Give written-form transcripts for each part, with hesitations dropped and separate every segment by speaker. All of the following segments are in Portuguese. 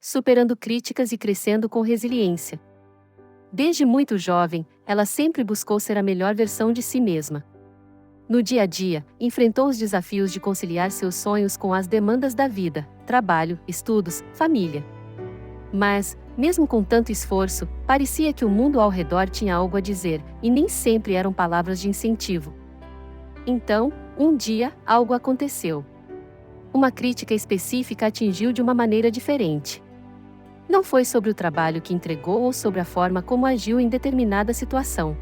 Speaker 1: superando críticas e crescendo com resiliência. Desde muito jovem, ela sempre buscou ser a melhor versão de si mesma. No dia a dia, enfrentou os desafios de conciliar seus sonhos com as demandas da vida, trabalho, estudos, família. Mas, mesmo com tanto esforço, parecia que o mundo ao redor tinha algo a dizer, e nem sempre eram palavras de incentivo. Então, um dia, algo aconteceu. Uma crítica específica atingiu de uma maneira diferente. Não foi sobre o trabalho que entregou ou sobre a forma como agiu em determinada situação.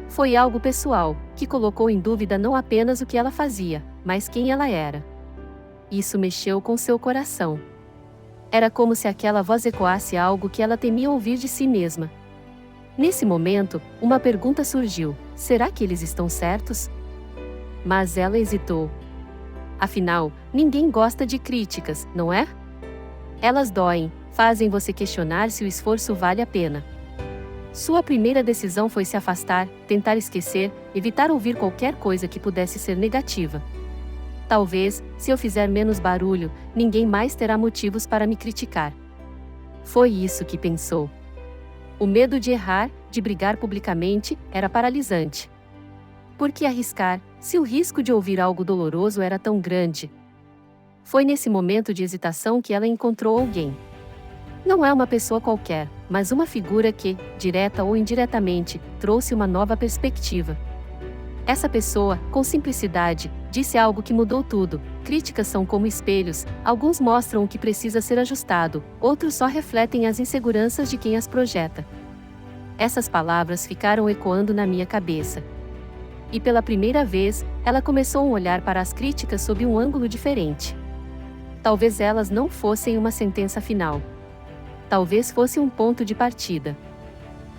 Speaker 1: Foi algo pessoal, que colocou em dúvida não apenas o que ela fazia, mas quem ela era. Isso mexeu com seu coração. Era como se aquela voz ecoasse algo que ela temia ouvir de si mesma. Nesse momento, uma pergunta surgiu: será que eles estão certos? Mas ela hesitou. Afinal, ninguém gosta de críticas, não é? Elas doem, fazem você questionar se o esforço vale a pena. Sua primeira decisão foi se afastar, tentar esquecer, evitar ouvir qualquer coisa que pudesse ser negativa. Talvez, se eu fizer menos barulho, ninguém mais terá motivos para me criticar. Foi isso que pensou. O medo de errar, de brigar publicamente, era paralisante. Por que arriscar, se o risco de ouvir algo doloroso era tão grande? Foi nesse momento de hesitação que ela encontrou alguém. Não é uma pessoa qualquer, mas uma figura que, direta ou indiretamente, trouxe uma nova perspectiva. Essa pessoa, com simplicidade, disse algo que mudou tudo. Críticas são como espelhos, alguns mostram o que precisa ser ajustado, outros só refletem as inseguranças de quem as projeta. Essas palavras ficaram ecoando na minha cabeça. E pela primeira vez, ela começou a olhar para as críticas sob um ângulo diferente. Talvez elas não fossem uma sentença final. Talvez fosse um ponto de partida.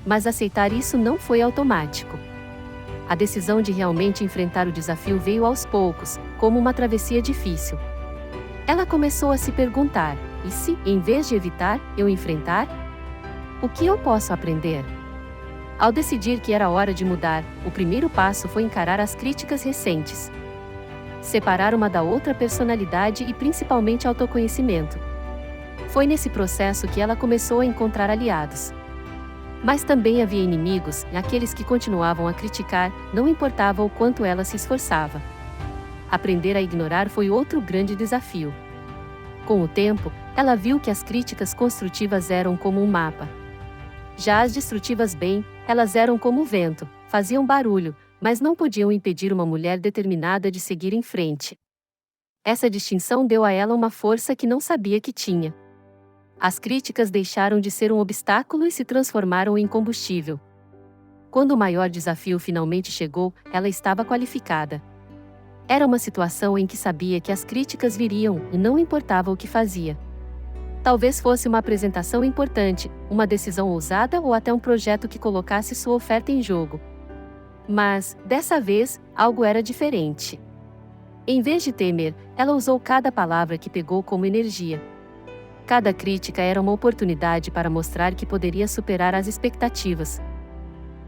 Speaker 1: Mas aceitar isso não foi automático. A decisão de realmente enfrentar o desafio veio aos poucos, como uma travessia difícil. Ela começou a se perguntar: e se, em vez de evitar, eu enfrentar? O que eu posso aprender? Ao decidir que era hora de mudar, o primeiro passo foi encarar as críticas recentes. Separar uma da outra personalidade e principalmente autoconhecimento. Foi nesse processo que ela começou a encontrar aliados. Mas também havia inimigos, aqueles que continuavam a criticar, não importava o quanto ela se esforçava. Aprender a ignorar foi outro grande desafio. Com o tempo, ela viu que as críticas construtivas eram como um mapa. Já as destrutivas elas eram como o vento, faziam barulho, mas não podiam impedir uma mulher determinada de seguir em frente. Essa distinção deu a ela uma força que não sabia que tinha. As críticas deixaram de ser um obstáculo e se transformaram em combustível. Quando o maior desafio finalmente chegou, ela estava qualificada. Era uma situação em que sabia que as críticas viriam e não importava o que fazia. Talvez fosse uma apresentação importante, uma decisão ousada ou até um projeto que colocasse sua oferta em jogo. Mas, dessa vez, algo era diferente. Em vez de temer, ela usou cada palavra que pegou como energia. Cada crítica era uma oportunidade para mostrar que poderia superar as expectativas.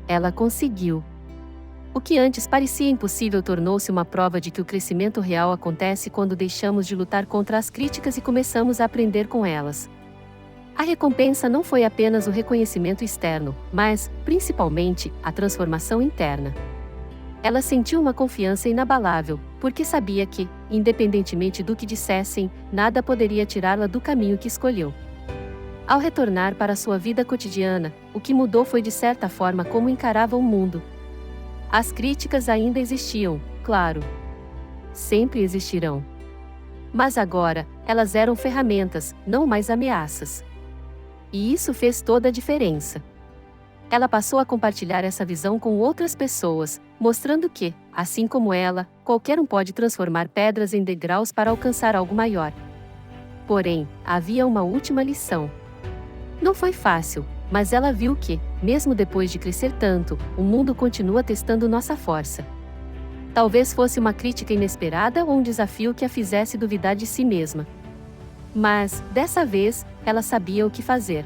Speaker 1: Ela conseguiu. O que antes parecia impossível tornou-se uma prova de que o crescimento real acontece quando deixamos de lutar contra as críticas e começamos a aprender com elas. A recompensa não foi apenas o reconhecimento externo, mas, principalmente, a transformação interna. Ela sentiu uma confiança inabalável, porque sabia que, independentemente do que dissessem, nada poderia tirá-la do caminho que escolheu. Ao retornar para sua vida cotidiana, o que mudou foi de certa forma como encarava o mundo. As críticas ainda existiam, claro. Sempre existirão. Mas agora, elas eram ferramentas, não mais ameaças. E isso fez toda a diferença. Ela passou a compartilhar essa visão com outras pessoas, mostrando que, assim como ela, qualquer um pode transformar pedras em degraus para alcançar algo maior. Porém, havia uma última lição. Não foi fácil, mas ela viu que, mesmo depois de crescer tanto, o mundo continua testando nossa força. Talvez fosse uma crítica inesperada ou um desafio que a fizesse duvidar de si mesma. Mas, dessa vez, ela sabia o que fazer.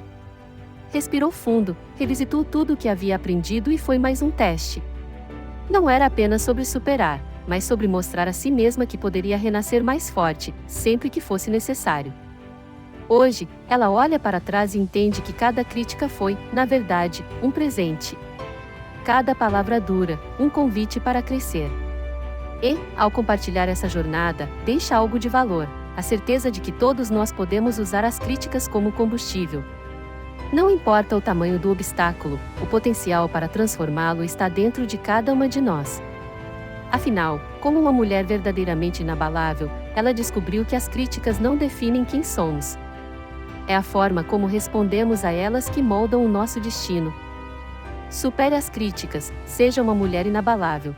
Speaker 1: Respirou fundo, revisitou tudo o que havia aprendido e foi mais um teste. Não era apenas sobre superar, mas sobre mostrar a si mesma que poderia renascer mais forte, sempre que fosse necessário. Hoje, ela olha para trás e entende que cada crítica foi, na verdade, um presente. Cada palavra dura, um convite para crescer. E, ao compartilhar essa jornada, deixa algo de valor, a certeza de que todos nós podemos usar as críticas como combustível. Não importa o tamanho do obstáculo, o potencial para transformá-lo está dentro de cada uma de nós. Afinal, como uma mulher verdadeiramente inabalável, ela descobriu que as críticas não definem quem somos. É a forma como respondemos a elas que moldam o nosso destino. Supere as críticas, seja uma mulher inabalável.